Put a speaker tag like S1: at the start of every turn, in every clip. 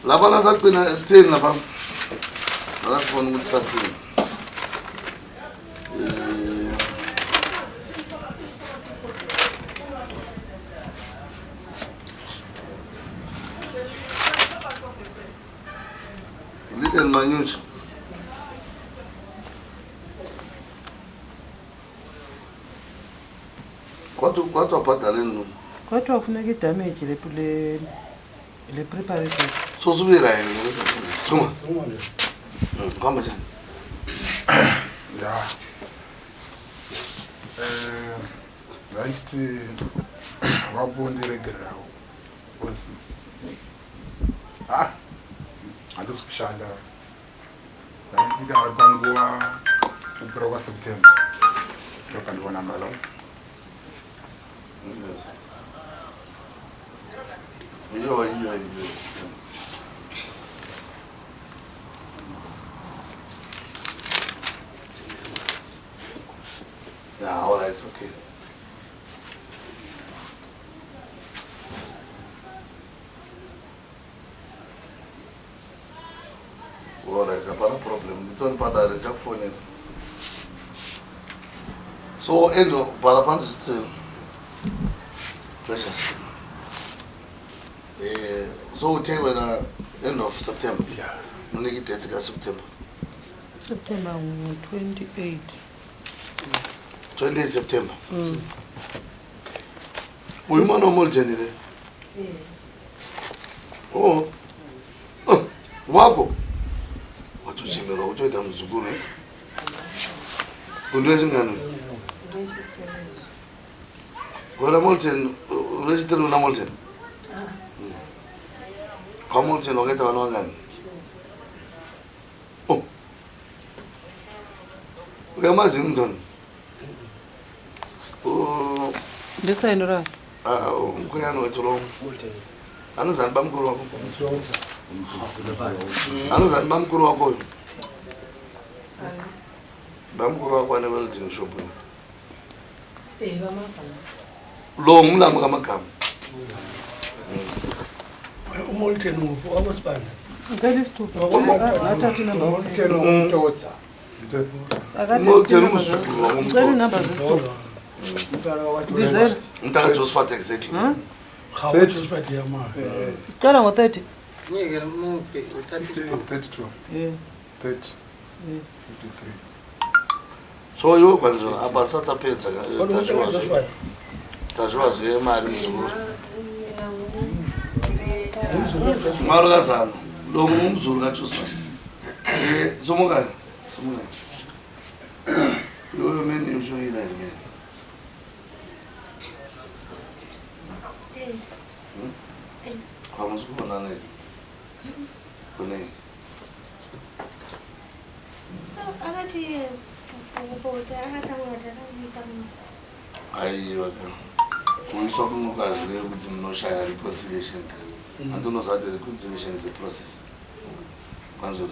S1: Lapha nasagcina esitheni lapha akasibona ukuthi sasini Little Manyuchi kwathiwa bhadaleni noma
S2: kwathiwa kufuneka idamage le preparation
S1: so subira yena suma kama njani
S3: ya right wabundi regular was andisikushanda ndikanga kwanguwa kupera kwa September ndokandiona mbalo
S1: iyo yeah, all right, it's okay. All right, no problem. We don't bother the job phone. So, end of Parapan is still precious. So, we take when end of September.
S3: Yeah.
S1: We need to take September.
S2: September 28.
S1: 28 September. We want no more January. Oh. Wako. Watu chimero utoita mzuguru. Undwezi ngani? Kwa Molten, register una Molten. Kwa Molten ogeta wana ngani? Oh. Uyamazi mntoni?
S2: Ndisa inora.
S1: Mkhuyano wethu lo. Anozani bamkhulu wakho. Anozani bamkhulu wakho. Bamkhulu wakho ane welding shop.
S4: Bamagama.
S1: Lo ngumlamo kamagama.
S5: Umolten upho abosibanda.
S2: Ngeli stupid. Nathathi number.
S3: Molten umtotsa.
S1: Molten umsukulu.
S2: Ngeli number zestupid. Diesel.
S1: Mntaka Josephat exactly.
S5: How much is that here, man?
S2: Cala ngo30.
S4: Ngeke muphi
S3: 32.
S2: Yeah.
S3: 30. 53.
S1: So yo kwanza abasatha phetsa
S5: What was that?
S1: tajwazi yemali mzukulu. Marukazana lo ngumzulu kaJosephat. Somokani. Yo meni ushuyila yini? Vamos com nada aí. Funei.
S6: Agati ubota akatamwata ngisamu.
S1: Aí, bacana. Com isso no caso, eu vou não share reconciliation. And don't know that the reconciliation is a process. Kwanzo.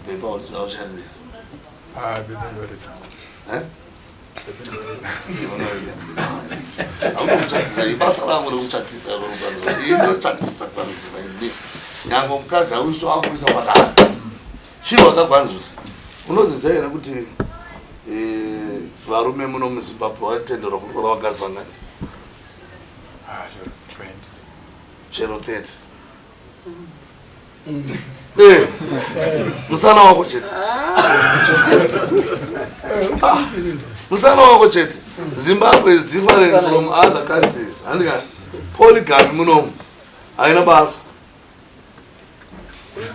S1: Paper out share.
S3: Bebe
S1: Eh? Awuchatisa ibasa langu lokuchatisa lo kwanzo. Into chatisa kwanzo bayini. Nyango mkaza uyiso akwisa kwazana. Shiwa ka kwanzo. Unozizela ukuthi varume muno muZimbabwe watendera kukora wakazana.
S3: sure 20.
S1: Chero 30. Musana wako chete. Musana wako chete. Zimbabwe is different from other countries. Andika polygamy muno ayina basa.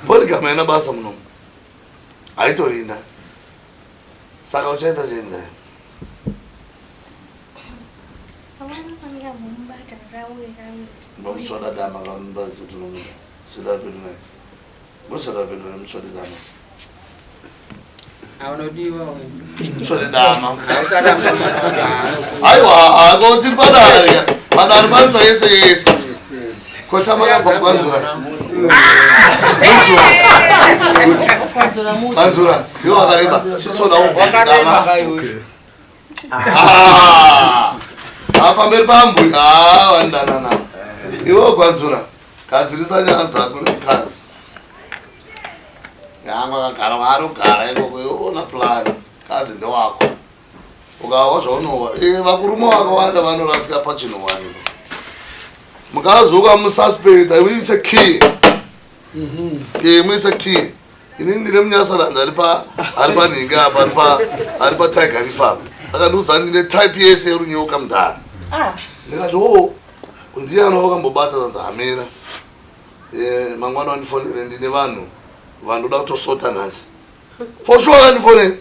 S1: Polygamy ayina basa muno. Aitorinda. saka uchaita sei
S6: Awanga fanira mumbata nzauye kami.
S1: bamutswada dama kamubaridza kuti nomuda sweda pedu naye mosweda pedu naye mutswade dama mutswade dama aiwa ako tiri padare padare panoitwa yese yese kotamakabva kwanzura kwanzura iwo wakareba chisoda dama pamberi pambui vandanana iwo kwanzura gadzirisa nyaya dzako nemukadzi yanga akagara maari kugara ikoko iwona plani kadzi ndewako ukawa zvaunowa vakuruma vakawanda vanorasika pachinowani mukadzi ukamususpecta muise key muise key ini ndine munyasaranda ari panhingi apa ari patiger reserve akandiudza ndine type yese yerunyoka mudhara ndikati ndiyana wakambobata zanzi hamira mangwana wandifonere ndine vanhu vandoda kutosota nhasi for sure akandifonera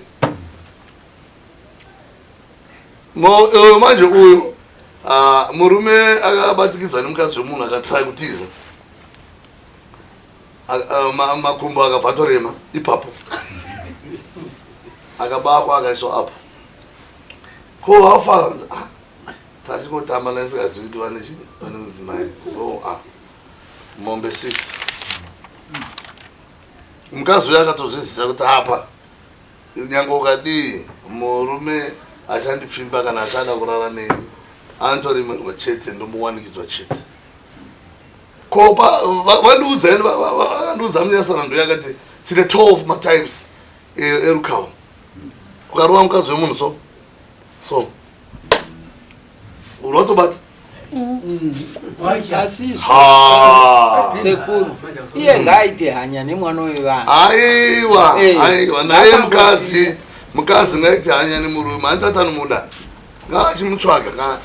S1: manje uyu murume akabatikidza nemukadzi wemunhu akatrai kutiza makumbo akabva torema ipapo akabakwa akaiswa apo ko vafanza tatingotamba naisikazivi kuti vane mudzimai mombe 6 mukadzi uyo akatozvizisa kuti apa nyange ukadii murume achandipfimba kana achada kurara neni anotoremerwa chete ndomuwanikidzwa chete ko vandiudzani vakandiudza munyasarando yakati tine 12 matimes erukawa ukarova mukadzi wemunhu so urotobata
S4: sekuru iye ngaite hanya nemwana wevanhu
S1: aiwa naye mukadzi ngaite hanya nemurume anditatanomuda ngaachimutsvaga ka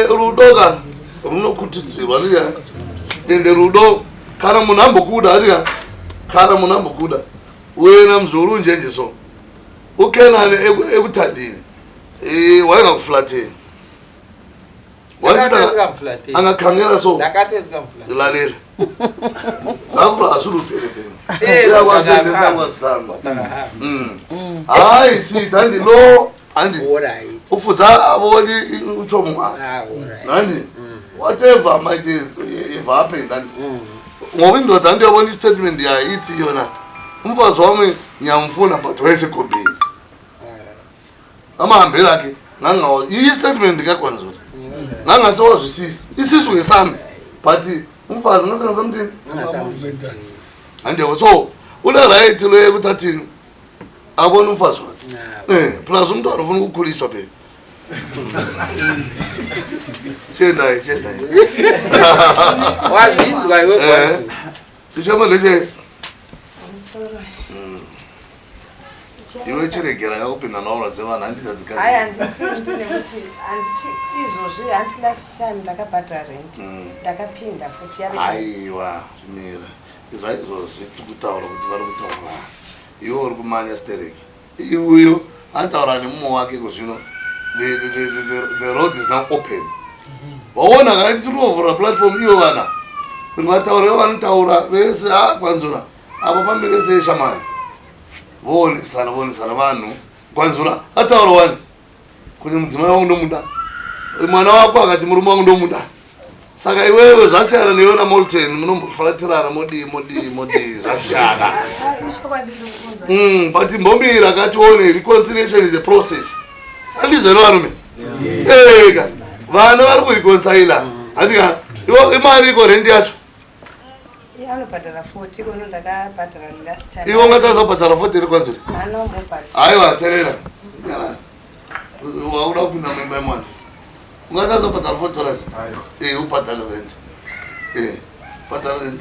S1: rudo ka runokutidzirwa riya ende rudo kana munhu ambokuda riya kana munhu ambokuda wena muzuru njenje so ukenane ekutandini wainga kufulateni angakhangela so lalela akufula asurupelепele yakwasendesakwazisamma hayi sita ndilo andi ufuza aboni uchomo nandi whatever might if happened and ngoba indoda ndiyabona istatement yayithi yona umfazi wami ngiyamfuna but wayesegombeni amahambela akhe ngangawo i-statement kakwanzula ngangasewazwisisa isisu ngesami but umfazi ngasengasamthini andiyabo so une-right loye ukuthi athini abone umfazi wakhe plus umntwana ufuna ukukhuliswa phela Chendaye.
S4: Wazizwa iwe
S1: Sishama leje.
S6: I'm sorry.
S1: Iwe chiregera yakupinda naura dzevana handitadzikazi.
S7: Hayi andipinde kuti izvozvi anti last time ndakabhadhara rent. Ndakapinda futi yari.
S1: Aiwa, zvimira. Izvozvi tikutaura kuti vari kutaura. Iwe uri kumanya stereki. Iwe antaura nemumwe wake kuzvino. The road is now open. Waona ngati tirovhura platform iyo vana. Kuti vataura vanotaura vese kwanzura. Apo pamberi se shamani. Vonisana vanhu. Kwanzura ataura wani. Kuti mudzimai wangu ndomuda. Mwana wako akati murume wangu ndomuda. Saka iwewe zvasiyana neyona Molten munombofatirana modi zvasiyana. But mbombira katione reconciliation is a process. Andizero varume. Ega. Vana vari kureconcile. Andika iwo imari iko rent yacho.
S7: Anobhadhara 40 kono ndakabhadhara last time.
S1: Iwo ngataza bhadhara 40 reconcile.
S7: Anombobhadhara.
S1: Aiwa terera. Wauda kupinda memba yemwana. Ungataza bhadhara 40 dollars. Ubhadhara rent. Bhadhara rent.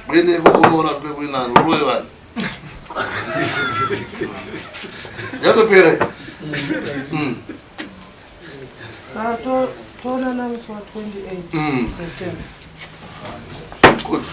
S1: Wene kukonora kwekuinani urowe vanhu. Yakupera.
S2: Tola na mswa 28 September.
S1: Good.